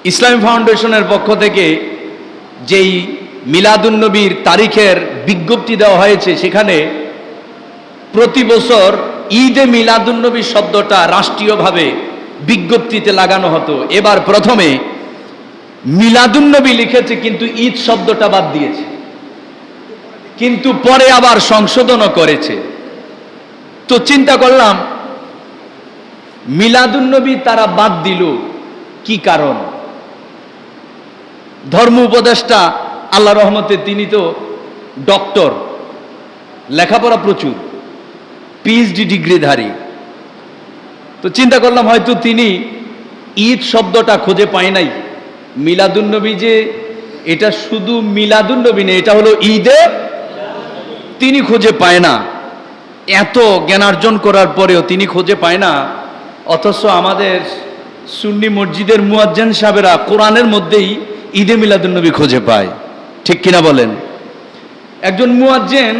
ইসলামী ফাউন্ডেশনের পক্ষ থেকে যেই মিলাদুন্নবীর তারিখের বিজ্ঞপ্তি দেওয়া হয়েছে, সেখানে প্রতি বছর ঈদে মিলাদুন্নবী শব্দটা রাষ্ট্রীয়ভাবে বিজ্ঞপ্তিতে লাগানো হতো। এবার প্রথমে মিলাদুন্নবী লিখেছে, কিন্তু ঈদ শব্দটা বাদ দিয়েছে, কিন্তু পরে আবার সংশোধনও করেছে। তো চিন্তা করলাম, মিলাদুন্নবী তারা বাদ দিল, কি কারণ? ধর্ম উপদেষ্টা আল্লাহ রহমতে তিনি তো ডক্টর, লেখাপড়া প্রচুর, পিএইচডি ডিগ্রিধারী। তো চিন্তা করলাম হয়তো তিনি ঈদ শব্দটা খুঁজে পায় নাই। মিলাদুন্নবী যে এটা শুধু মিলাদুন্নবী নেই, এটা হলো ঈদে, তিনি খুঁজে পায় না। এত জ্ঞানার্জন করার পরেও তিনি খুঁজে পায় না। অথচ আমাদের সুন্নি মসজিদের মুয়াজ্জিন সাহেবেরা কোরআনের মধ্যেই ঈদে মিলাদুন্নবী খুঁজে পায়, ঠিক কিনা বলেন? একজন মুয়াজ্জিন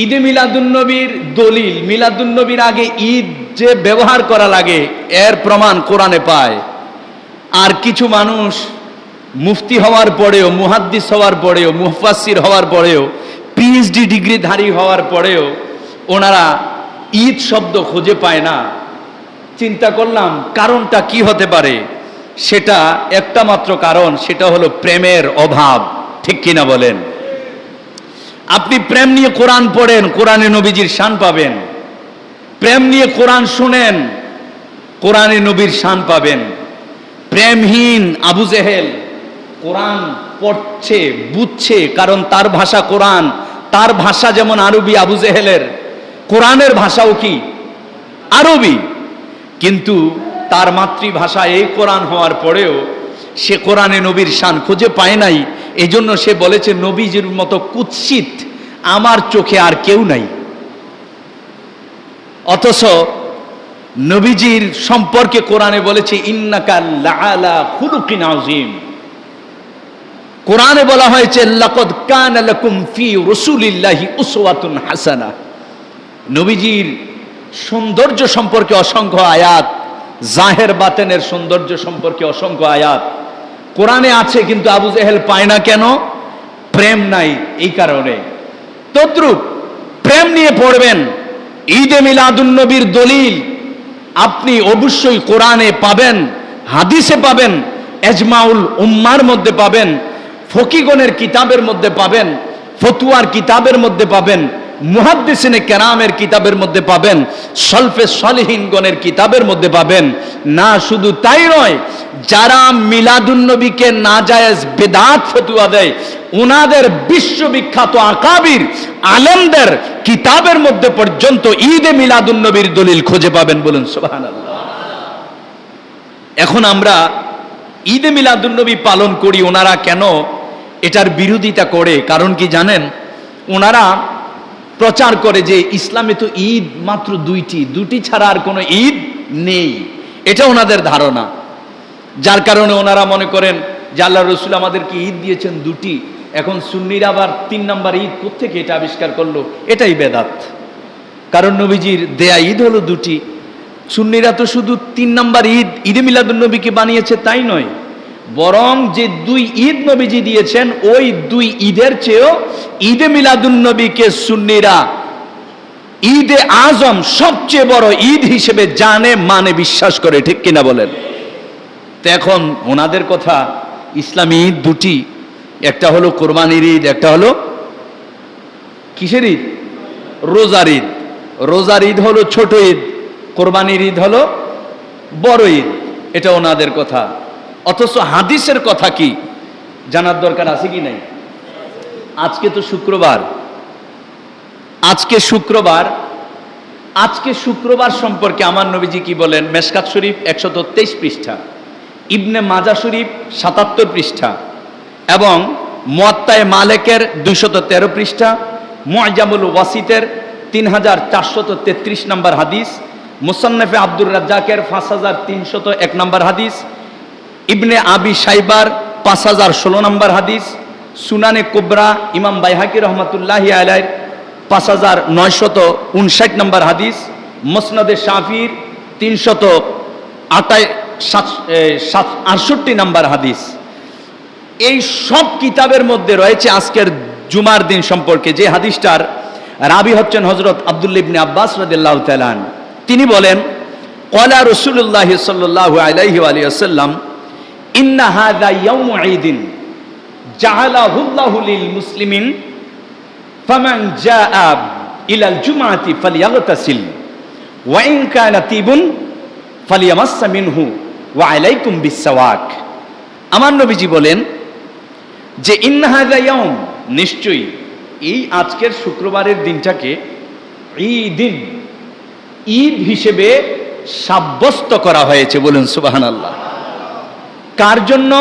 ঈদে মিলাদুন্নবীর দলিল, মিলাদুন্নবীর আগে ঈদ যে ব্যবহার করা লাগে এর প্রমাণ কোরআনে পায়। আর কিছু মানুষ মুফতি হওয়ার পরেও, মুহাদ্দিস হওয়ার পরেও, মুফাসসির হওয়ার পরেও, পিএইচডি ডিগ্রিধারী হওয়ার পরেও ওনারা ঈদ শব্দ খুঁজে পায় না। চিন্তা করলাম কারণটা কি হতে পারে। সেটা একটা মাত্র কারণ, সেটা হলো প্রেমের অভাব, ঠিক কিনা বলেন? আপনি প্রেম নিয়ে কোরআন পড়েন, কোরআনে নবীজির শান পাবেন। প্রেম নিয়ে কোরআন শুনেন, কোরআনে নবীর শান পাবেন। প্রেমহীন আবু জেহেল কোরআন পড়ছে, বুঝছে, কারণ তার ভাষা কোরআন, তার ভাষা যেমন আরবি, আবু জেহেলের কোরআনের ভাষাও কি আরবি, কিন্তু তার মাতৃভাষা এই কোরআন হওয়ার পরেও সে কোরআনে নবীর শান খুঁজে পায় নাই। এজন্য সে বলেছে, নবীজির মতো কুৎসিত আমার চোখে আর কেউ নাই। অথচ নবীজির সম্পর্কে কোরআনে বলেছে, ইন্নাকা লাআলা খুলুকিন আযীম। কোরআনে বলা হয়েছে, লাকাদ কানা লাকুম ফি রাসূলিল্লাহি উসওয়াতুন হাসানা। নবীজির সৌন্দর্য সম্পর্কে অসংখ্য আয়াত, জাহের বাতেনের সৌন্দর্য সম্পর্কে অসংখ্য আয়াত কোরআনে আছে, কিন্তু আবু জেহেল পায় না কেন? প্রেম নাই, এই কারণে। তদ্রূপ প্রেম নিয়ে পড়বেন। ঈদে মিলাদুন্নবীর দলিল আপনি অবশ্যই কোরআনে পাবেন, হাদিসে পাবেন, এজমাউল উম্মার মধ্যে পাবেন, ফকিগণের কিতাবের মধ্যে পাবেন, ফতুয়ার কিতাবের মধ্যে পাবেন, মুহাদ্দিসিনে কেরামের কিতাবের মধ্যে পাবেন, সলফে সলিহিনগণের কিতাবের মধ্যে পাবেন। না শুধু তাই নয়, যারা মিলাদুন্নবীকে নাজায়েজ বেদাত ফতুয়া দেয়, ওনাদের বিশ্ববিখ্যাত আকাবির আলেমদের কিতাবের মধ্যে পর্যন্ত ঈদে মিলাদুন্নবীর দলিল খুঁজে পাবেন। বলুন সুবহানাল্লাহ। এখন আমরা ঈদে মিলাদুন্নবী পালন করি, ওনারা কেন এটার বিরোধিতা করে? কারণ কি জানেন? ওনারা প্রচার করে যে ইসলামে তো ঈদ মাত্র দুটি ছাড়া আর কোনো ঈদ নেই, এটা ওনাদের ধারণা। যার কারণে ওনারা মনে করেন যে আল্লাহ রসুল আমাদেরকে ঈদ দিয়েছেন দুটি, এখন সুন্নিরা আবার 3 নম্বর ঈদ কোত্থেকে এটা আবিষ্কার করলো? এটাই বেদাত। কারণ নবীজির দেয়া ঈদ হলো দুটি। সুন্নিরা তো শুধু 3 নম্বর ঈদ, ঈদে মিলাদুন্নবীকে বানিয়েছে তাই নয়, বরং যে 2 ঈদ নবীজি দিয়েছেন, ওই 2 ঈদের চেয়েও ঈদে মিলাদুন্নবীকে সুন্নিরা ঈদে আজম, সবচেয়ে বড় ঈদ হিসেবে জানে, মানে, বিশ্বাস করে, ঠিক কিনা বলেন? তো এখন ওনাদের কথা, ইসলামী ঈদ দুটি, একটা হলো কোরবানির ঈদ, একটা হলো কিসের ঈদ? রোজার ঈদ। রোজার ঈদ হলো ছোট ঈদ, কোরবানির ঈদ হলো বড় ঈদ, এটা ওনাদের কথা। অথচ হাদিসের কথা কি জানার দরকার আছে কি নাই? আজকে তো শুক্রবার, আজকে শুক্রবার সম্পর্কে আমার নবীজি কি বলেন? মেশকাত শরীফ 123 পৃষ্ঠা, ইবনে মাজা শরীফ 77 পৃষ্ঠা, এবং মুয়াত্তায়ে মালিকের 213 পৃষ্ঠা, মুআজামুল ওয়াসিতের 3433 নম্বর হাদিস, মুসান্নাফে আব্দুর রাজ্জাকের 5301 নম্বর হাদিস, ইবনে আবি শাইবার 5016 নম্বর হাদিস, সুনানে কুবরা ইমাম বাইহাকি রহমাতুল্লাহি আলাইহির 5959 নম্বর হাদিস, মুসনাদে শাফির 68 নাম্বার হাদিস। এই সব কিতাবের মধ্যে রয়েছে আজকের জুমার দিন সম্পর্কে যে হাদিসটার রাবি হচ্ছেন হযরত আব্দুল্লাহ ইবনে আব্বাস রাদিয়াল্লাহু তাআলা। তিনি বলেন, ক্বালা রাসূলুল্লাহ সাল্লাল্লাহু আলাইহি ওয়া আলিহি ওয়াসাল্লাম, ইন্না হাযা ইয়াউমু ঈদিন জাআলাহুল্লাহু লিল মুসলিমিন ফামান জাআ ইলাল জুমআতি ফালইয়াগতাসিল ওয়া ইন কানা তিবুন ফালিয়ামাসসা মিনহু ওয়া আলাইকুম বিসওয়াক। আমার নবীজি বলেন যে ইন্না হাযা ইয়াউম, নিশ্চয়ই এই আজকের শুক্রবারের দিনটাকে ঈদিন, ঈদ হিসেবে সাব্যস্ত করা হয়েছে। বলুন সুবহানাল্লাহ। কার জন্য?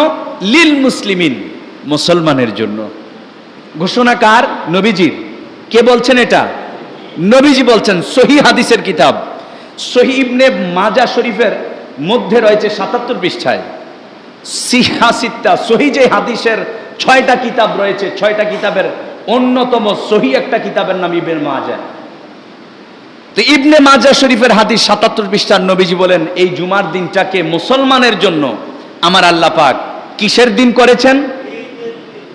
লিল মুসলিমিন, মুসলমানের জন্য। ঘোষণা কার? নবীজির। কে বলছেন এটা? নবীজি বলছেন। সহিহ হাদিসের কিতাব সহিহ ইবনে মাজাহ শরীফের মধ্যে রয়েছে 77 পৃষ্ঠায় সিহা সিত্তা, সহিহ যে হাদিসের 6টা কিতাব রয়েছে, 6টা কিতাবের অন্যতম সহিহ একটা কিতাবের নাম ইবনে মাজাহ। তো ইবনে মাজাহ শরীফের হাদিস 77 পৃষ্ঠার নবীজি বলেন, এই জুমার দিনটাকে মুসলমানের জন্য আমার আল্লাহ পাক কিসের দিন করেছেন?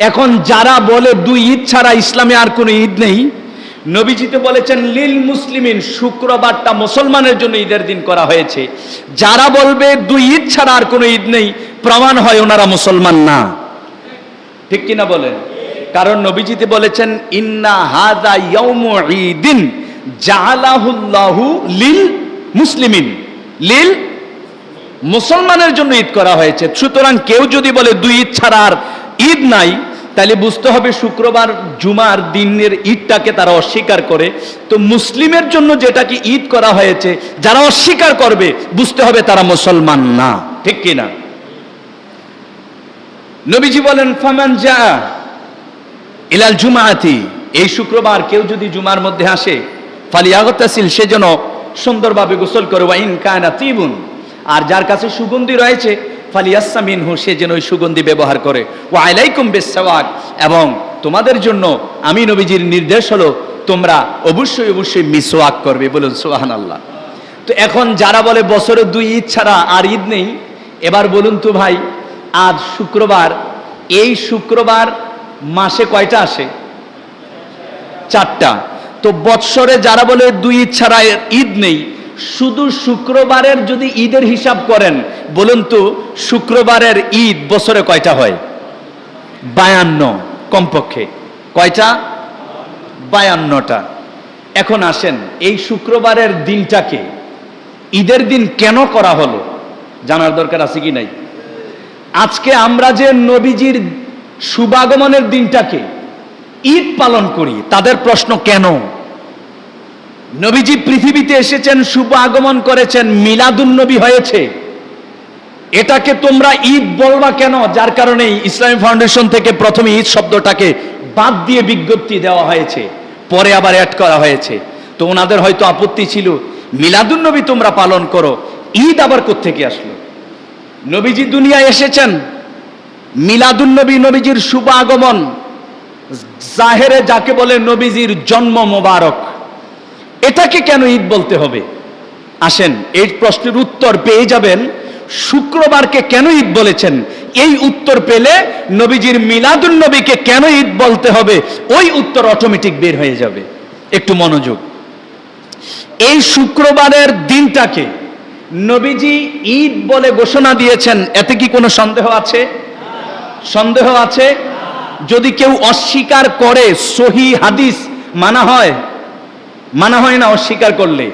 এখন যারা বলে দুই ঈদ ছাড়া ইসলামে আর কোনো ঈদ নেই, নবীজি তো বলেছেন লিল মুসলিমিন, শুক্রবারটা মুসলমানের জন্য ঈদের দিন করা হয়েছে। যারা বলবে দুই ঈদ ছাড়া আর কোনো ঈদ নেই, প্রমাণ হয় ওনারা মুসলমান না। ঠিক কিনা বলেন? কারণ নবীজিতে বলেছেন ইন্না হাযা ইয়াউমু ঈদিন জাআলাহুল্লাহু লিল মুসলিমিন, লিল মুসলমানের জন্য ঈদ করা হয়েছে। সুতরাং কেউ যদি বলে দুই ঈদ ছাড়া আর ঈদ নাই, তাহলে বুঝতে হবে শুক্রবার জুমার দিনের ঈদটাকে তারা অস্বীকার করে। তো মুসলিমের জন্য যেটাকে ঈদ করা হয়েছে, যারা অস্বীকার করবে বুঝতে হবে তারা মুসলমান না। ঠিক কিনা? নবীজি বলেন ফামান জা ইলাল জুমাআতি, এই শুক্রবার কেউ যদি জুমার মধ্যে আসে, ফালিয়াগতাসিল, সে যেন সুন্দরভাবে গোসল করে, ওয়া ইন কানা তিবুন, আর যার কাছে সুগন্ধি রয়েছে ফালিয়াসসা মিনহু, সে যেন ওই সুগন্ধি ব্যবহার করে, ওয়া আলাইকুম বিসওয়াক, এবং তোমাদের জন্য আমি নবীজির নির্দেশ হলো তোমরা অবশ্যই অবশ্যই মিসওয়াক করবে। বলুন সুবহানাল্লাহ। তো এখন যারা বলে বছরে দুই ঈদ ছাড়া আর ঈদ নেই, এবার বলুন তো ভাই, আজ শুক্রবার, এই শুক্রবার মাসে কয়টা আসে? 4টা। তো বৎসরে যারা বলে দুই ঈদ ছাড়া ঈদ নেই, শুধু শুক্রবারের যদি ঈদের হিসাব করেন, বলুন তো শুক্রবারের ঈদ বছরে কয়টা হয়? 52 কমপক্ষে। কয়টা? 52টা। এখন আসেন, এই শুক্রবারের দিনটাকে ঈদের দিন কেন করা হলো জানার দরকার আছে কি নাই? আজকে আমরা যে নবীজির শুভাগমনের দিনটাকে ঈদ পালন করি, তাদের প্রশ্ন কেন? নবীজি পৃথিবীতে এসেছেন, শুভ আগমন করেছেন, মিলাদুন নবী হয়েছে, এটাকে তোমরা ঈদ বলবা কেন? যার কারণে ইসলামী ফাউন্ডেশন থেকে প্রথমে ঈদ শব্দটাকে বাদ দিয়ে বিজ্ঞপ্তি দেওয়া হয়েছে, পরে আবার অ্যাড করা হয়েছে। তো ওনাদের হয়তো আপত্তি ছিল, মিলাদুন নবী তোমরা পালন করো, ঈদ আবার কোত্থেকে আসলো? নবীজি দুনিয়ায় এসেছেন, মিলাদুন নবী নবীজির শুভ আগমন, জাহেরে যাকে বলে নবীজির জন্ম মোবারক, এটাকে কেন ঈদ বলতে হবে? আসেন, এই প্রশ্নের উত্তর পেয়ে যাবেন। শুক্রবারকে কেন ঈদ বলেছেন, এই উত্তর পেলে নবীজির মিলাদুন নবীকে কেন ঈদ বলতে হবে, ওই উত্তর অটোমেটিক বের হয়ে যাবে। একটু মনোযোগ। এই শুক্রবারের দিনটাকে নবীজি ঈদ বলে ঘোষণা দিয়েছেন, এতে কি কোনো সন্দেহ আছে? সন্দেহ আছে? যদি কেউ অস্বীকার করে, সহিহ হাদিস মানা হয়? মানা হয় না অস্বীকার করলে।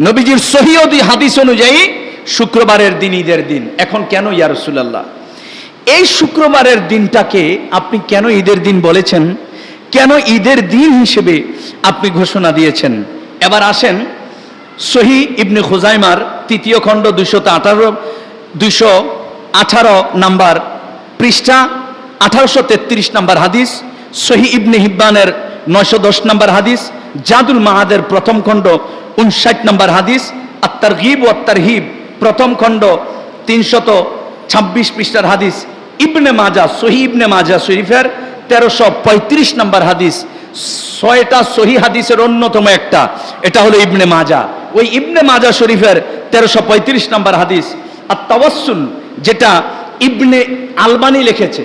নবীজির সহিহ হাদিস অনুযায়ী শুক্রবারের দিন ঈদের দিন। এখন কেন ইয়া রাসূলুল্লাহ এই শুক্রবারের দিনটাকে আপনি কেন ঈদের দিন বলেছেন, কেন ঈদের দিন হিসেবে আপনি ঘোষণা দিয়েছেন? এবার আসেন, সহিহ ইবনে খুজাইমার 3য় খণ্ড 218 নাম্বার পৃষ্ঠা 1833 নাম্বার হাদিস, সহিহ ইবনে হিব্বানের 910 নাম্বার হাদিস, জাদুল মাআদের 1ম খণ্ড 59 নাম্বার হাদিস, আত-তারগীব ওয়াত তারহিব 1ম খণ্ড 326 পৃষ্ঠার হাদিস, ইবনে মাজাহ সহিহ ইবনে মাজাহ শরীফের 1335 নাম্বার হাদিস। 6টা সহিহ হাদিসের অন্যতম একটা, এটা হলো ইবনে মাজাহ। ওই ইবনে মাজাহ শরীফের 1335 নাম্বার হাদিস, আত-তাওয়াসসুল, যেটা ইবনে আলবানী লিখেছে,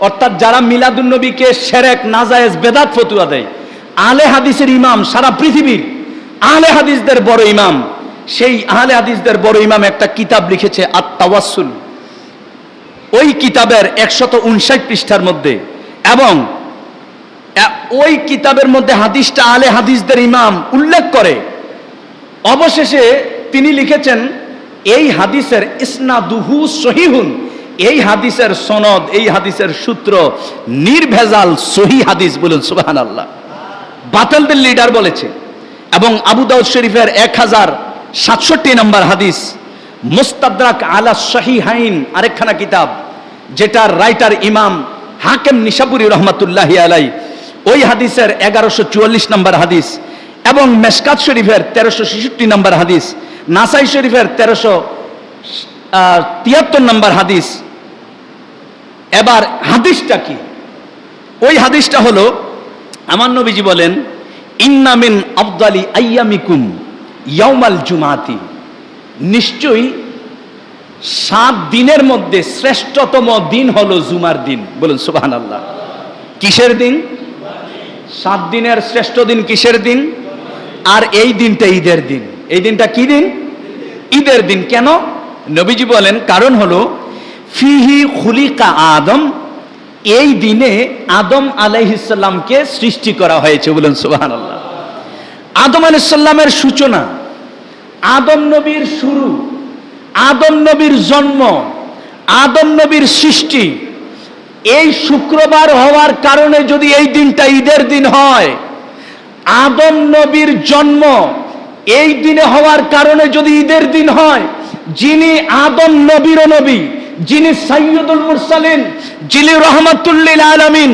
অর্থাৎ যারা মিলাদুন্নবীকে শিরক, নাজায়েজ, বেদাত ফতোয়া দেয়, আহলে হাদিসের ইমাম, সারা পৃথিবীর আহলে হাদিসদের বড় ইমাম, সেই আহলে হাদিসদের বড় ইমাম একটা কিতাব লিখেছে আত-তাওয়াসসুল। ওই কিতাবের 159 পৃষ্ঠার মধ্যে, এবং ওই কিতাবের মধ্যে হাদিসটা আহলে হাদিসদের ইমাম উল্লেখ করে, অবশেষে তিনি লিখেছেন এই হাদিসের ইসনাদুহু সহিহুন, এই হাদিসের সনদ, এই হাদিসের সূত্র নির্ভেজাল সহিহ হাদিস। বলুন সুবহানাল্লাহ। বাতিলদের লিডার বলেছে। এবং আবু দাউদ শরীফের 1067 নম্বর হাদিস, মুস্তাদরাক আলা সহিহাইন আরেকখানা কিতাব, যেটার রাইটার ইমাম হাকিম নিশাপুরি রহমাতুল্লাহি আলাইহি, ওই হাদিসের 1144 নম্বর হাদিস, এবং মেশকাত শরীফের 1366 নম্বর হাদিস, নাসাই শরীফের 1373 নম্বর হাদিস। এবার হাদিসটা কি? ওই হাদিসটা হলো, আমার নবীজি বলেন, ইন্না মিন আফদালি আইয়ামিকুম ইয়াউমাল জুমাতি, নিশ্চয়ই 7 দিনের মধ্যে শ্রেষ্ঠতম দিন হলো জুমার দিন। বলুন সুবহানাল্লাহ। কিসের দিন? 7 দিনের শ্রেষ্ঠ দিন কিসের দিন? আর এই দিনটা ঈদের দিন। এই দিনটা কি দিন? ঈদের দিন। কেন? নবীজি বলেন কারণ হলো ফিহি খুলিকা আদম, এই দিনে আদম আলাইহিস সালামকে সৃষ্টি করা হয়েছে। বলুন সুবহানাল্লাহ। আদম আলাইহিস সালামের সূচনা, আদম নবীর শুরু, আদম নবীর জন্ম, আদম নবীর সৃষ্টি, এই শুক্রবার হওয়ার কারণে যদি এই দিনটা ঈদের দিন হয়, আদম নবীর জন্ম এই দিনে হওয়ার কারণে যদি ঈদের দিন হয়, যিনি আদম নবীর নবী, যিনি সাইয়্যিদুল মুরসালিন, যিনি রাহমাতুল লিল আলামিন,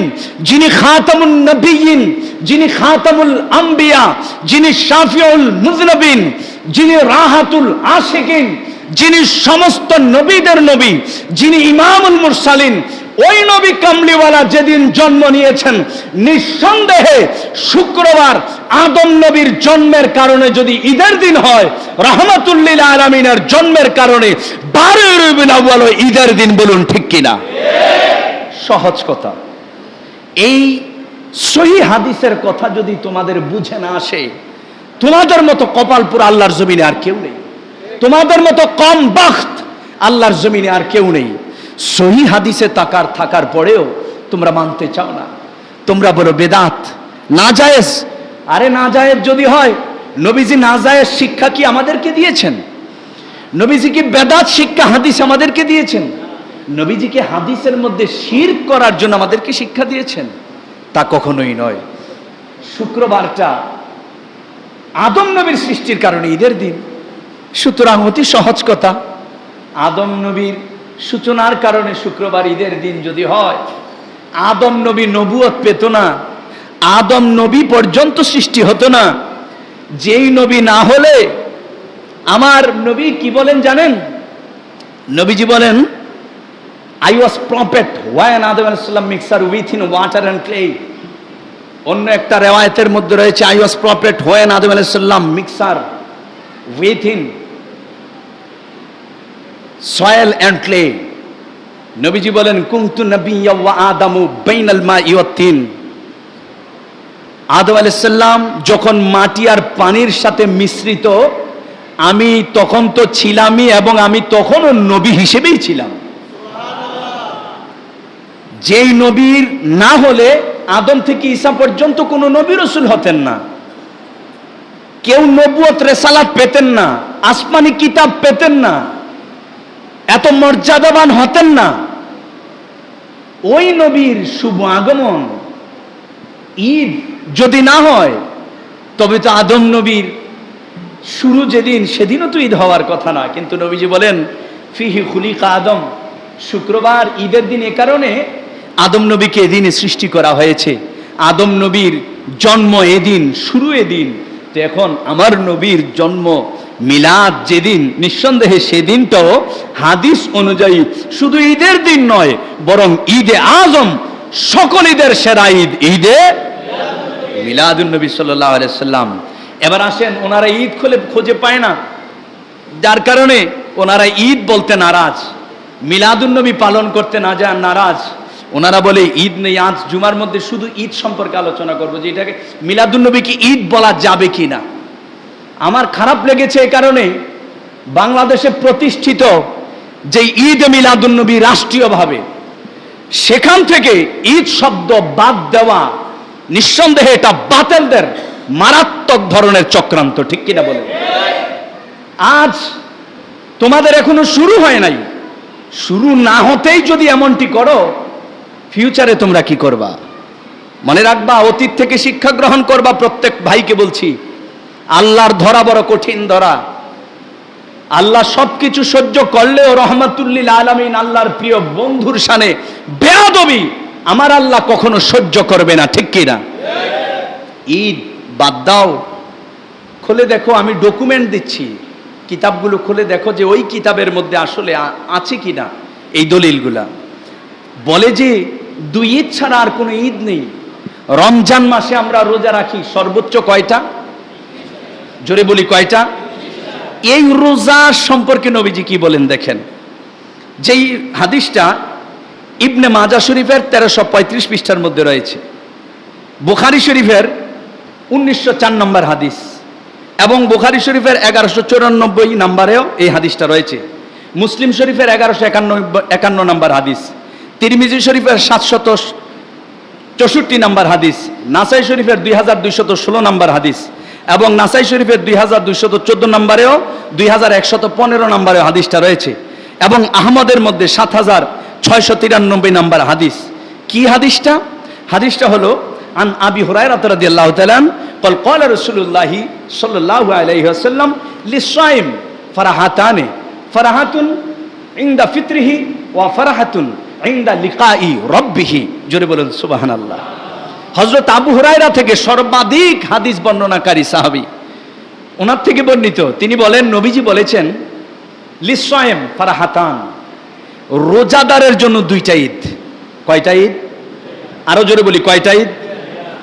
যিনি খাতামুন নবিয়্যিন, যিনি খাতামুল আম্বিয়া, যিনি শাফিউল মুযনিবিন, যিনি রাহাতুল আশিকিন, যিনি সমস্ত নবীদের নবী, যিনি ইমামুল মুরসালিন, ওই নবী কামলিওয়ালা যেদিন জন্ম নিয়েছেন, নিঃসন্দেহে শুক্রবার আদম নবীর জন্মের কারণে যদি ঈদের দিন হয়, রাহমাতুল লিল আলামিনের জন্মের কারণে 12 রবিউল আউয়াল ঈদের দিন। বলুন ঠিক কিনা? সহজ কথা। এই সহিহ হাদিসের কথা যদি তোমাদের বুঝে না আসে, তোমাদের মতো কপালপুর আল্লাহর জমিনে আর কেউ নেই, তোমাদের মতো কম বখত আল্লাহর জমিনে আর কেউ নেই। সহিহ হাদিসে থাকার পরেও তোমরা মানতে চাও না, তোমরা বলো বেদাত, নাজায়েজ। আরে নাজায়েজ যদি হয়, নবীজি নাজায়েজ শিক্ষা কি আমাদেরকে দিয়েছেন? নবীজি কি বেদাত শিক্ষা হাদিস আমাদেরকে দিয়েছেন? নবীজি কি হাদিসের মধ্যে শিরক করার জন্য আমাদেরকে শিক্ষা দিয়েছেন? তা কখনোই নয়। শুক্রবারটা আদম নবীর সৃষ্টির কারণে ঈদের দিন। সুতরাং অতি সহজ কথা, আদম নবীর সূচনার কারণে শুক্রবার ঈদের দিন যদি হয়, আদম নবী নবুয়ত পেত না, আদম নবী পর্যন্ত সৃষ্টি হতো না। যেই নবী না হলে, আমার নবী কি বলেন জানেন? নবীজি বলেন, I was prophet when Adam alayhis salam mixer within water and clay. অন্য একটা রিওয়ায়াতের মধ্যে রয়েছে, I was prophet when Adam alayhis salam mixer within soil and clay. নবীজি বলেন, কুনতু নাবিয়্যা ওয়া আদামু বাইনাল মাই ওয়াত তিন। আদম আলাইহিস সালাম যখন মাটি আর পানির সাথে মিশ্রিত, আমি তখন তো ছিলামই, এবং আমি তখনও নবী হিসেবেই ছিলাম। যেই নবীর না হলে আদম থেকে ঈসা পর্যন্ত কোনো নবী রাসূল হতেন না, কেউ নবুয়ত রিসালাত পেতেন না, আসমানি কিতাব পেতেন না, এত মর্যাদাবান হতেন না। ওই নবীর শুভ আগমন, ঈদ যদি না হয়, তবে তো আদম নবীর শুরু যেদিন, সেদিনও তো ঈদ হওয়ার কথা না। কিন্তু নবীজি বলেন, ফিহি খুলিকা আদম, শুক্রবার ঈদের দিন। এ কারণে আদম নবীকে এদিনে সৃষ্টি করা হয়েছে, আদম নবীর জন্ম এদিন, শুরু এদিন। তো এখন আমার নবীর জন্ম মিলাদ যেদিন, নিঃসন্দেহে সেদিনটাও হাদিস অনুযায়ী শুধু ঈদের দিন নয়, বরং ঈদে আজম, সকল ঈদের সেরা ঈদ, ঈদে মিলাদুন নবী সাল্লাল্লাহু আলাইহি সাল্লাম। এবার আসেন, ওনারা ঈদ খুঁজে পায় না, যার কারণে ওনারা ঈদ বলতে নারাজ, মিলাদুন্নবী পালন করতে না যান নারাজ। ওনারা বলে ঈদ নেই, আজ জুমার মধ্যে শুধু ঈদ সম্পর্কে আলোচনা করবো, যে এটাকে মিলাদুন্নবীকে ঈদ বলা যাবে কিনা। আমার খারাপ লেগেছে এই কারণে, বাংলাদেশে প্রতিষ্ঠিত যে ঈদ মিলাদুন্নবী রাষ্ট্রীয়ভাবে, সেখান থেকে ঈদ শব্দ বাদ দেওয়া নিঃসন্দেহে এটা বাতিলদের মারাত্মক ধরনের চক্রান্ত, ঠিক কিনা বলেন? আজ তোমাদের এখনো শুরু হয় নাই, শুরু না হতেই যদি এমনটি করো, ফিউচারে তোমরা কি করবা? মনে রাখবা, অতীত থেকে শিক্ষা গ্রহণ করবা। প্রত্যেক ভাইকে বলছি, আল্লাহর ধরা বড় কঠিন ধরা। আল্লাহ সবকিছু সহ্য করলেও রহমাতুল্লিল আলামিন, আল্লাহর প্রিয় বন্ধুর শানে বেয়াদবি আমার আল্লাহ কখনো সহ্য করবে না, ঠিক কিনা? ঈদ বাদ দাও। খুলে দেখো, আমি ডকুমেন্ট দিচ্ছি, কিতাবগুলো খুলে দেখো যে ওই কিতাবের মধ্যে আসলে আছে কিনা এই দলিলগুলা। বলে যে দুই ঈদ ছাড়া আর কোনো ঈদ নেই। রমজান মাসে আমরা রোজা রাখি সর্বোচ্চ কয়টা? জোরে বলি কয়টা? এই রোজা সম্পর্কে নবীজি কি বলেন দেখেন। যেই হাদিসটা ইবনে মাজাহ শরীফের 1335 পৃষ্ঠার মধ্যে রয়েছে, বুখারী শরীফের 1904 নম্বর হাদিস, এবং বুখারী শরীফের 1194 নম্বরেও এই হাদিসটা রয়েছে, মুসলিম শরীফের 1151 নম্বর হাদিস, তিরমিজি শরীফের 764 নম্বর হাদিস, নাসাই শরীফের 2216 নম্বর হাদিস, এবং নাসাই শরীফের 2214 নম্বরেও 2115 নম্বরে হাদিসটা রয়েছে, এবং আহমদের মধ্যে 7693 নম্বর হাদিস। কি হাদিসটা? হাদিসটা হলো আন আবি হুরায়রা রাদিয়াল্লাহু তাআলা قال قال رسول الله صلى الله عليه وسلم للصائم فرحتان فرحة عند فطره وفرحة عند لقاء ربه। জোরে বলুন সুবহানাল্লাহ। হযরত আবু হুরায়রা থেকে সর্বাধিক হাদিস বর্ণনাকারী সাহাবী, ওনার থেকে বর্ণিত, তিনি বলেন নবীজি বলেছেন লিসায়েম ফারাহাতান, রোজাদারের জন্য দুইটা ঈদ। কয়টা ঈদ? আরো জোরে বলি কয়টা ঈদ?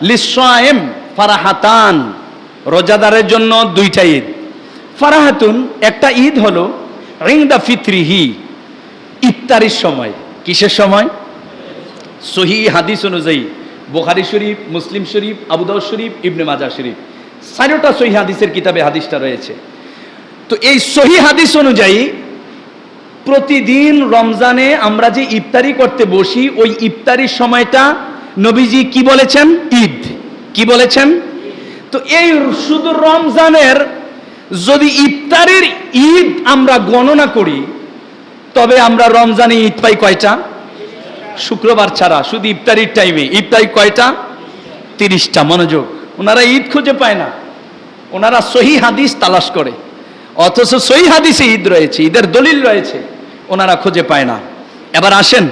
লিসায়েম ফারাহাতান, রোজাদারের জন্য দুইটা ঈদ। ফারাহাতুন, একটা ঈদ হলো ইনদা ফিতরিহি, ইফতারির সময়। কিসের সময়? সহিহ হাদিস অনুযায়ী বুখারী শরীফ, মুসলিম শরীফ, আবু দাউদ শরীফ, ইবনে মাজাহ শরীফ, চারটা সহিহ হাদিসের কিতাবে হাদিসটা রয়েছে। তো এই সহিহ হাদিস অনুযায়ী প্রতিদিন রমজানে আমরা যে ইফতারি করতে বসি, ওই ইফতারির সময়টা নবীজি কি বলেছেন? ঈদ। কি বলেছেন? তো এই শুধু রমজানের যদি ইফতারির ঈদ আমরা গণনা করি, তবে আমরা রমজানে ঈদ পাই কয়টা? শুক্রবার ছাড়া শুধু ইফতারির টাইমে ইফতারি কয়টা? 30টা। মনোযোগ, ওনারা ঈদ খুঁজে পায় না, ওনারা সহিহ হাদিস তালাশ করে, অথচ সহিহ হাদিসে ঈদ রয়েছে, ঈদের দলিল রয়েছে, ওনারা খুঁজে পায় না। এবার আসেন,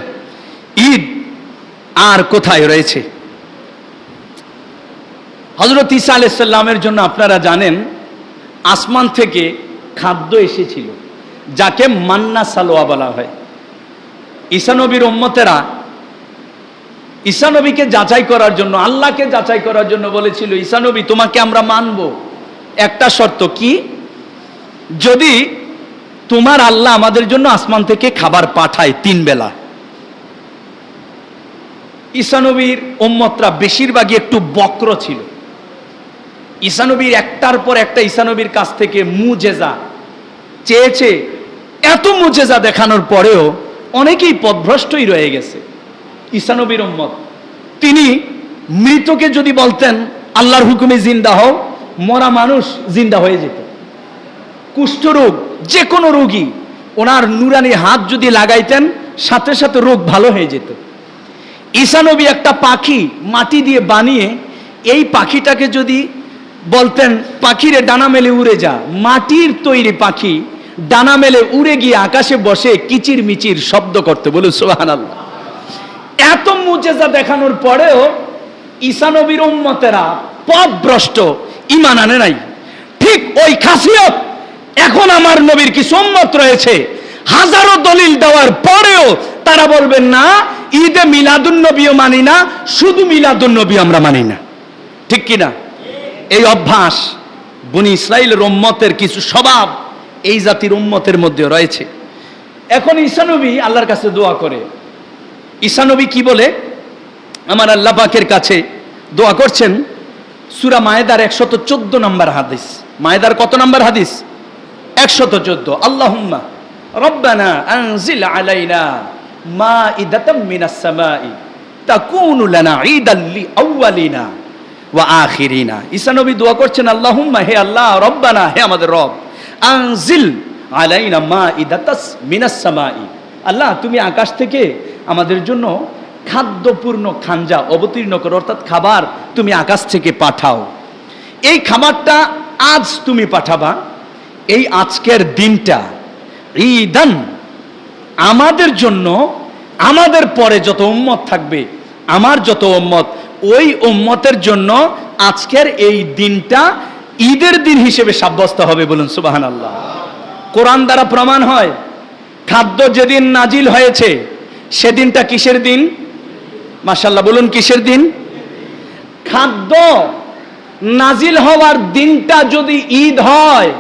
ঈদ আর কোথায় রয়েছে? হযরত ঈসা আলাইহিস সালামের জন্য আপনারা জানেন আসমান থেকে খাদ্য এসেছিল, যাকে মান্না সালোয়া বলা হয়। ঈসা নবীর উম্মতেরা ঈসা নবীকে যাচাই করার জন্য, আল্লাহকে যাচাই করার জন্য বলেছিল, ঈসা নবী তোমাকে আমরা মানব, একটা শর্ত কি? যদি তোমার আল্লাহ আমাদের জন্য আসমান থেকে খাবার পাঠায় 3 বেলা। ঈসা নবীর উম্মতরা বেশিরভাগই একটু বক্র ছিল। ঈসা নবীর একটার পর একটা ঈসা নবীর কাছ থেকে মুজেজা চেয়েছে, এত মুজেজা দেখানোর পরেও অনেকেই পথভ্রষ্টই রয়ে গেছে। ঈসা নবীর উম্মত, তিনি মৃতকে যদি বলতেন আল্লাহর হুকুমে জিন্দা হও, মরা মানুষ জিন্দা হয়ে যেত। কুষ্ঠরোগ, যে কোনো রোগী ওনার নুরানি হাত যদি লাগাইতেন, সাথে সাথে রোগ ভালো হয়ে যেত। ঈসা নবী একটা পাখি মাটি দিয়ে বানিয়ে, এই পাখিটাকে যদি বলতেন পাখিরে ডানা মেলে উড়ে যা, মাটির তৈরি পাখি ডানা মেলে উড়ে গিয়ে আকাশে বসে কিচির মিচির শব্দ করতে। বলুন সুবহানাল্লাহ। এত মুজেজা দেখানোর পরেও ঈসা নবীর উম্মতেরা পথভ্রষ্ট, ঈমান আনে নাই। ঠিক ওই খাসিয়ত এখন আমার নবীর কিছু উম্মত রয়েছে, হাজারো দলিল দেওয়ার পরেও তারা বলবেন না ঈদে মিলাদুন নবীও মানি না, শুধু মিলাদুন নবী আমরা মানি না। ঠিক কিনা? এই অভ্যাস বনি ইসরাইলের উম্মতের কিছু স্বভাব এই জাতির উম্মতের মধ্যে রয়েছে। এখন ঈসা নবী আল্লাহর কাছে দোয়া করে। ঈসা নবী কি বলে? আমার আল্লাহ পাকের কাছে দোয়া করছেন। সূরা মায়েদার 114 নম্বর হাদিস। মায়েদার কত নম্বর হাদিস? 114। আল্লাহুম্মা রব্বানা আনজিল আলাইনা মাইদাতাম মিনাস সামাই তাকুনু লানা ঈদাল লিআউয়ালিনা ওয়া আখিরিনা। ঈসা নবী দোয়া করছেন, আল্লাহুম্মা, হে আল্লাহ, রব্বানা, হে আমাদের রব, আনজিল আলাইনা মাইদাতাস মিনাস সামাই, আল্লাহ তুমি আকাশ থেকে আমাদের জন্য খাদ্যপূর্ণ খাঞ্জা অবতীর্ণ করো, অর্থাৎ খাবার তুমি আকাশ থেকে পাঠাও। এই খাবারটা আজ তুমি পাঠাবা। এই আজকের দিনটা ঈদান আমাদের জন্য, আমাদের পরে যত উম্মত থাকবে, আমার যত উম্মত, ওই উম্মতের জন্য আজকের এই দিনটা ঈদের দিন হিসেবে সাব্যস্ত হবে। বলুন সুবহানাল্লাহ। কোরআন দ্বারা প্রমাণ হয়, খাদ্য যেদিন নাজিল হয়েছে সেদিনটা কিসের দিন? মাশাআল্লাহ, বলুন কিসের দিন? খাদ্য নাজিল হওয়ার দিনটা যদি ঈদ হয়,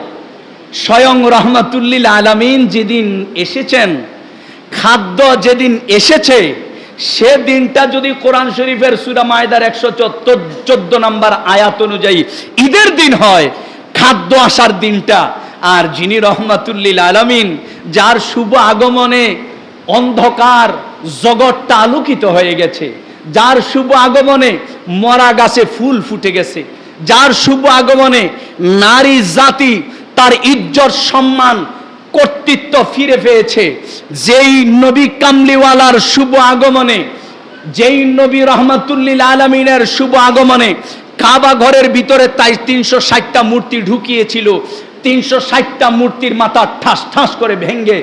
স্বয়ং রহমাতুল্লিল আলামিন যেদিন এসেছেন, খাদ্য যেদিন এসেছে সে দিনটা যদি কোরআন শরীফের সূরা মায়েদার 114 নম্বর আয়াত অনুযায়ী ঈদের দিন হয়, খাদ্য আসার দিনটা, আর যিনি রহমাতুল্লিল আলামিন, যার শুভ আগমনে অন্ধকার জগৎটা আলোকিত হয়ে গেছে, যার শুভ আগমনে মরা গাছে ফুল ফুটে গেছে, যার শুভ আগমনে নারী জাতি তার ইজ্জত, সম্মান, কর্তৃত্ব ফিরে পেয়েছে, যেই নবী কামলিওয়ালার শুভ আগমনে, যেই নবী রহমাতুল্লিল আলামিনের শুভ আগমনে কাবা ঘরের ভিতরে তাই 360টা মূর্তি ঢুকিয়েছিল, 360টা মূর্তির মাথা ঠাস ঠাস করে ভেঙে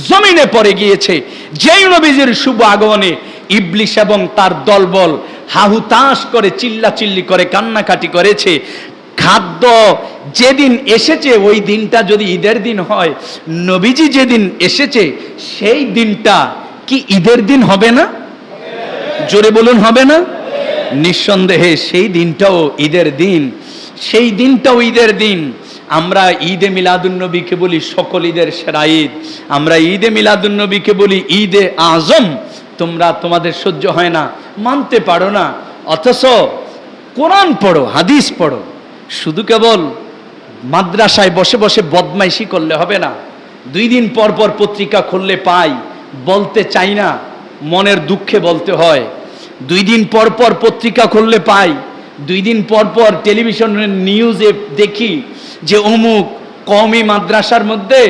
জমিনে পড়ে গিয়েছে। যেই নবীজির শুভ আগমনে ইবলিস এবং তার দলবল হাহুতাশ করে চিল্লাচিল্লি করে কান্নাকাটি করেছে। খাদ্য যেদিন এসেছে ওই দিনটা যদি ঈদের দিন হয়, নবীজি যেদিন এসেছে সেই দিনটা কি ঈদের দিন হবে না? জোরে বলুন, হবে না? নিঃসন্দেহে সেই দিনটাও ঈদের দিন, সেই দিনটাও ঈদের দিন। আমরা ঈদে মিলাদুন্নবীকে বলি সকল ঈদের সেরা ঈদ, আমরা ঈদে মিলাদুন্নবীকে বলি ঈদে আজম। তোমরা, তোমাদের সহ্য হয় না, মানতে পারো না, অথচ কোরআন পড়ো, হাদিস পড়ো। শুধু কেবল মাদ্রাসায় বসে বসে বদমাইশি করলে হবে না। 2 দিন পর পর পত্রিকা খুললে পাই, বলতে চাই না, মনের দুঃখে বলতে হয়। 2 দিন পর পর পত্রিকা খুললে পাই, 2 দিন পর পর টেলিভিশনের নিউজে দেখি যে অমুক কওমি মাদ্রাসার মধ্যে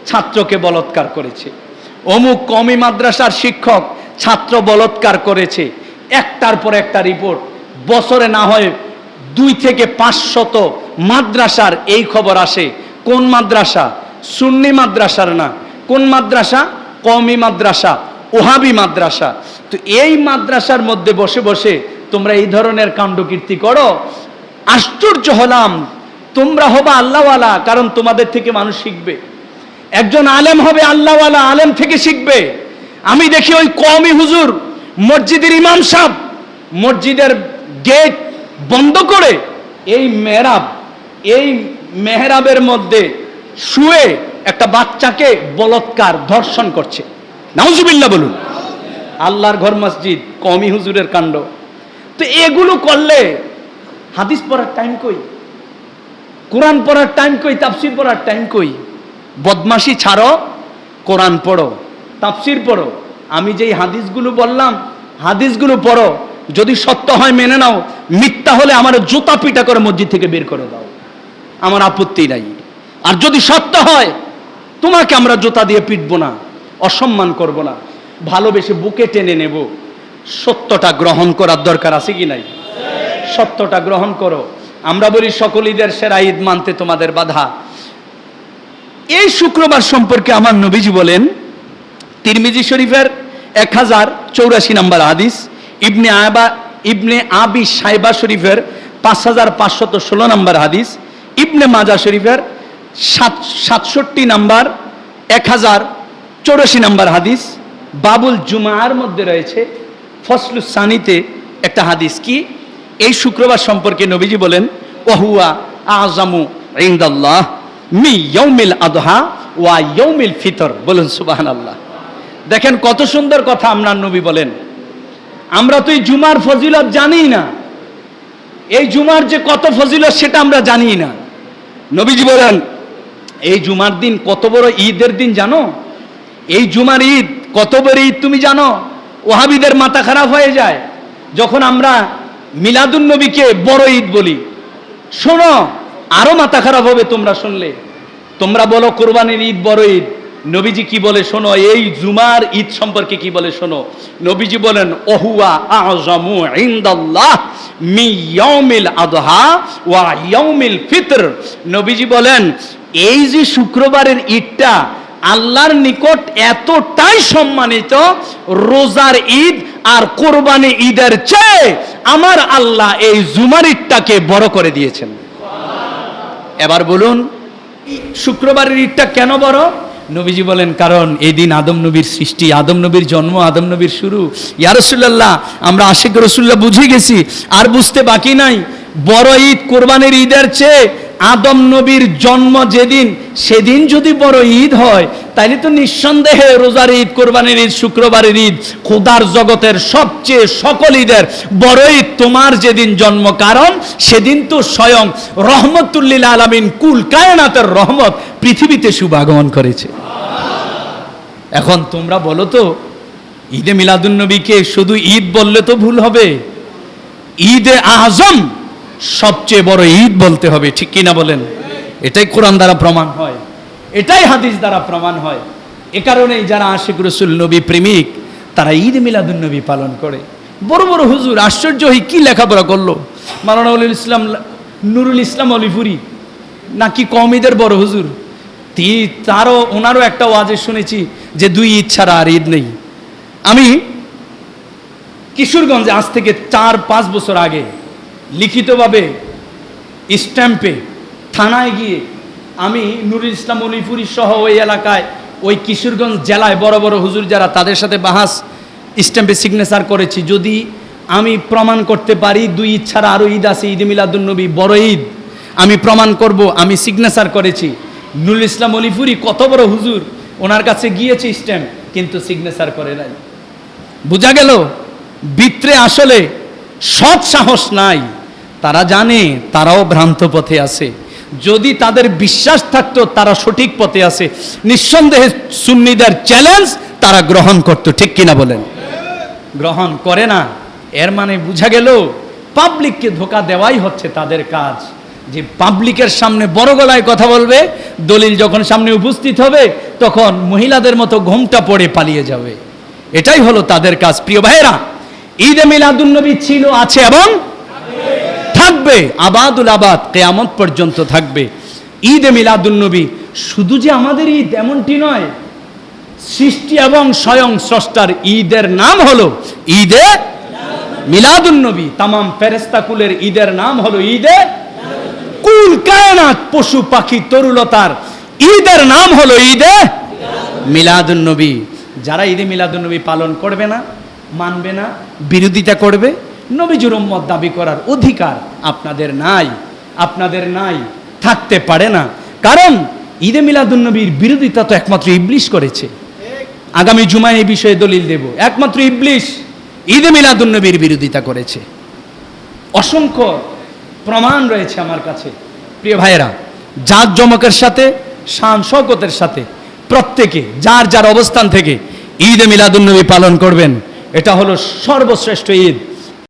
ছাত্রকে বলাৎকার করেছে, অমুক কওমি মাদ্রাসার শিক্ষক ছাত্র বলাৎকার করেছে। একটার পর একটা রিপোর্ট। বছরে না হয় 2 থেকে 500 মাদ্রাসার এই খবর আসে। কোন মাদ্রাসা? সুন্নি মাদ্রাসার না। কোন মাদ্রাসা? কওমি মাদ্রাসা, ওহাবি মাদ্রাসা। তো এই মাদ্রাসার মধ্যে বসে বসে তোমরা এই ধরনের কাণ্ডকীর্তি করো। আশ্চর্য হলাম। তোমরা হবা আল্লাহওয়ালা, কারণ তোমাদের থেকে মানুষ শিখবে। একজন আলেম হবে আল্লাহওয়ালা, আলেম থেকে শিখবে। আমি দেখি ওই কওমি হুজুর, মসজিদের ইমাম সাহেব মসজিদের গেট বন্ধ করে এই মেহরাবের মধ্যে শুয়ে একটা বাচ্চাকে বলাৎকার, ধর্ষণ করছে। নাউজুবিল্লাহ বলুন। আল্লাহর ঘর মসজিদ, কওমি হুজুরের কাণ্ড। তো এগুলো করলে হাদিস পড়ার টাইম কই? কোরআন পড়ার টাইম কই? তাফসীর পড়ার টাইম কই? বদমাশি ছাড়ো, কোরআন পড়ো, তাফসীর পড়ো। আমি যেই হাদিসগুলো বললাম, হাদিসগুলো পড়ো। যদি সত্য হয় মেনে নাও, মিথ্যা হলে আমার জুতা পিটা করে মসজিদ থেকে বের করে দাও, আমার আপত্তি নাই। আর যদি সত্য হয়, তোমাকে আমরা জুতা দিয়ে পিটবো না, অসম্মান করব না, ভালোবেসে বুকে টেনে নেব। সত্যটা গ্রহণ করার দরকার আছে কি নাই? সত্যটা গ্রহণ করো। আমরা বলি সকল ঈদের সেরা ঈদ মানতে তোমাদের বাধা। এই শুক্রবার সম্পর্কে আমার নবীজি বলেন, তিরমিজি শরীফের 1084 নম্বর হাদিস, ইবনে আবি শাইবা শরীফের 5516 নম্বর হাদিস, ইবনে মাজা শরীফের 67 নম্বর 1084 নম্বর হাদিস, বাবুল জুমার মধ্যে রয়েছে ফসলুস সানিতে একটা হাদিস। কি? এই শুক্রবার সম্পর্কে নবীজি বলেন, ওহুয়া আযামু ইনদাল্লাহ মি ইয়াউমিল আদহা ওয়া ইয়াউমিল ফিতর। বলুন সুবহানাল্লাহ। দেখেন কত সুন্দর কথা আপনার নবী বলেন। আমরা তো এই জুমার ফজিলত জানি না, এই জুমার যে কত ফজিলত সেটা আমরা জানি না। নবীজি বলেন এই জুমার দিন কত বড় ঈদের দিন জানো? এই জুমার ঈদ কত বড় ঈদ তুমি জানো? ওয়াহাবিদের মাথা খারাপ হয়ে যায় যখন আমরা মিলাদুন নবীকে বড় ঈদ বলি। শোনো, আরো মাথা খারাপ হবে তোমরা শুনলে। তোমরা বলো কোরবানির ঈদ বড় ঈদ, নবীজি কি বলে শোনো, এই জুমার ঈদ সম্পর্কে কি বলে শোনো। নবীজি বলেন ওহুয়া আযমু ইনদাল্লাহ মি ইয়াউমিল আদহা ওয়া ইয়াউমিল ফিতর। নবীজি বলেন এই যে শুক্রবারের ঈদটা আল্লাহর নিকট এতটাই সম্মানিত, রোজার ঈদ আর কোরবানি ঈদের চেয়ে আমার আল্লাহ এই জুমার ঈদটাকে বড় করে দিয়েছেন। এবার বলুন শুক্রবারের ঈদটা কেন বড়? নবীজি বলেন কারণ এই দিন আদম নবীর সৃষ্টি, আদম নবীর জন্ম, আদম নবীর শুরু। ইয়া রাসূলুল্লাহ, আমরা আশিক রাসূলুল্লাহ বুঝে গেছি, আর বুঝতে বাকি নাই। বড় ঈদ কোরবানির ঈদের চেয়ে আদম নবীর জন্ম যেদিন, সেদিন যদি বড় ঈদ হয়, তাইলে তো নিঃসন্দেহে রোজার ঈদ, কোরবানির ঈদ, শুক্রবারের ঈদ, খোদার জগতের সবচেয়ে সকল ঈদের বড় ঈদ তোমার যেদিন জন্ম, কারণ সেদিন তো স্বয়ং রহমতুল লিল আলামিন, কুল কায়নাতের রহমত পৃথিবীতে শুভাগমন করেছে। এখন তোমরা বলো তো, ঈদে মিলাদুন নবীকে শুধু ঈদ বললে তো ভুল হবে, ঈদে আজম সবচেয়ে বড় ঈদ বলতে হবে, ঠিক কিনা বলেন? এটাই কোরআন দ্বারা প্রমাণ হয়, এটাই হাদিস দ্বারা প্রমাণ হয়। এ কারণেই যারা আশিক রাসূল নবী প্রেমিক তারা ঈদ মিলাদুন নবী পালন করে। বড় বড় হুজুর আশ্চর্য হই কি লেখাপড়া করলো, মাওলানা নুরুল ইসলাম অলিপুরি নাকি কওমিদের বড় হুজুর, ওনারও একটা ওয়াজে শুনেছি যে 2 ঈদ ছাড়া আর ঈদ নেই। আমি কিশোরগঞ্জে আজ থেকে 4-5 বছর আগে লিখিতভাবে স্ট্যাম্পে থানায় গিয়ে আমি নুরুল ইসলাম অলিপুরি সহ ওই এলাকায়, ওই কিশোরগঞ্জ জেলায় বড় বড় হুজুর যারা, তাদের সাথে বাহাস স্ট্যাম্পে সিগনেচার করেছি। যদি আমি প্রমাণ করতে পারি 2 ঈদ ছাড়া আরও ঈদ আছে, ঈদে মিলাদুন নবী বড় ঈদ, আমি প্রমাণ করব আমি সিগনেচার করেছি। নুরুল ইসলাম অলিপুরি কত বড় হুজুর, ওনার কাছে গিয়েছে স্ট্যাম্প, কিন্তু সিগনেচার করে নাই। বোঝা গেল ভিতরে আসলে সৎ সাহস নাই। তারা জানে তারাও ভ্রান্ত পথে আছে। যদি তাদের বিশ্বাস থাকতো তারা সঠিক পথে আছে, নিঃসন্দেহে সুন্নিদের চ্যালেঞ্জ তারা গ্রহণ করত, ঠিক কিনা বলেন? গ্রহণ করে না। এর মানে বোঝা গেল পাবলিককে ধোঁকা দেওয়াই হচ্ছে তাদের কাজ। যে পাবলিকের সামনে বড় গলায় কথা বলবে, দলিল যখন সামনে উপস্থিত হবে তখন মহিলাদের মতো ঘোমটা পড়ে পালিয়ে যাবে। এটাই হলো তাদের কাজ। প্রিয় ভাইয়েরা, ঈদে মিলাদুন নবী ছিল, আছে এবং থাকবে, আবাদুল আবাদ কিয়ামত পর্যন্ত থাকবে। ঈদে মিলাদুন নবী শুধু যে আমাদের ঈদ এমনটি নয়, সৃষ্টি এবং স্বয়ং স্রষ্টার ঈদের নাম হলো ঈদে মিলাদুন নবী। তামাম ফেরেশতা কুলের ঈদের নাম হলো ঈদে, কুল কায়নাত পশু পাখি তরুলতার ঈদের নাম হলো ঈদে মিলাদুন নবী। যারা ঈদে মিলাদুন নবী পালন করবে না, মানবে না, বিরোধিতা করবে, নবীজির উম্মত দাবি করার অধিকার আপনাদের নাই, আপনাদের নাই, থাকতে পারে না। কারণ ঈদে মিলাদুন নবীর বিরোধিতা তো একমাত্র ইবলিশ করেছে। আগামী জুমায় এই বিষয়ে দলিল দেব। একমাত্র ইবলিশ ঈদে মিলাদুন নবীর বিরোধিতা করেছে। অসংখ্য প্রমাণ রয়েছে আমার কাছে। প্রিয় ভাইয়েরা, জাত জমকের সাথে, শান শওকতের সাথে প্রত্যেকে যার যার অবস্থান থেকে ঈদে মিলাদুন নবী পালন করবেন। এটা হলো সর্বশ্রেষ্ঠ ঈদ।